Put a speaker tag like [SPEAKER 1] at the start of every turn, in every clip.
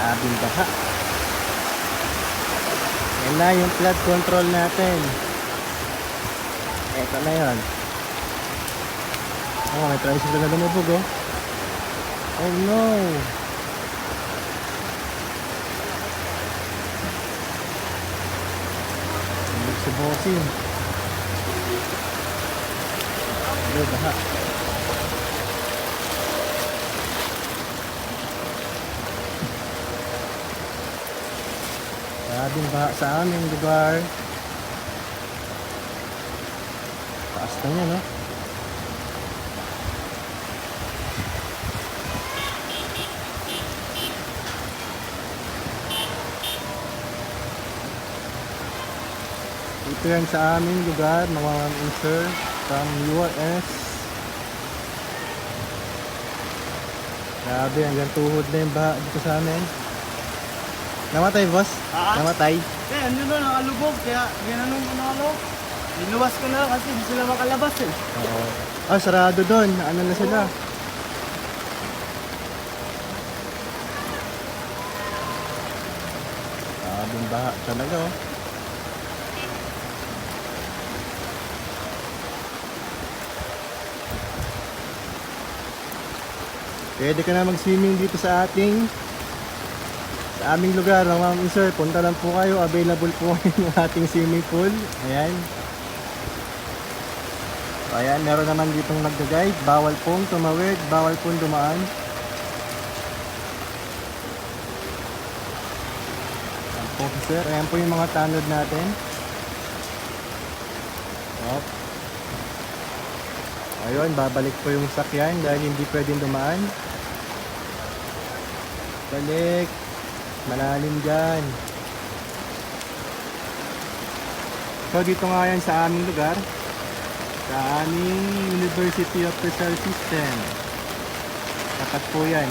[SPEAKER 1] Grabing baha. Yan na yung flood control natin. Eto na yun. Oh, may tricycle na lumubog oh. Oh no. Lumubog si bossing. Ano baha. Grabing baha sa aming lugar. Taas na yan no. Ito yan sa aming lugar, mga sir from URS. Grabe, hanggang tuhod na yung baha dito sa amin. Namatay boss? Namatay?
[SPEAKER 2] Eh, ano na, nakalubog. Kaya, ginanong ko na ano. Linuwas ko na lang kasi hindi sila makalabas eh.
[SPEAKER 1] Oo. Ah, sarado doon. Ano na sila? Grabing baha talaga oh. Pwede ka na mag-swimming dito sa aming lugar, mga sir. Punta lang po kayo, available po yung ating swimming pool. Ayan. Ayan, meron naman ditong nagga-guide. Bawal pong tumawid, bawal pong dumaan. Ayan po sir, ayan po yung mga tanod natin. Hop. Ayun, babalik po yung sakyan dahil hindi pwedeng dumaan. Balik. Malalim dyan. So dito nga yan sa aming lugar, sa aming University of Rizal System. Tapat po yan.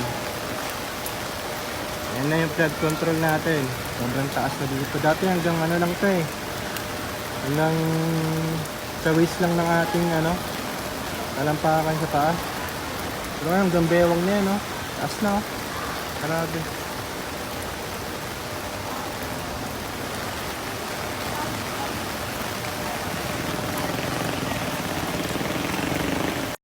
[SPEAKER 1] Yan na yung flood control natin. Sobrang taas na dito. Dati hanggang ano lang ito eh, hanggang sa waist lang ng ating talampakan sa taas. Pero hanggang bewang na yan oh. Taas na oh. Grabe.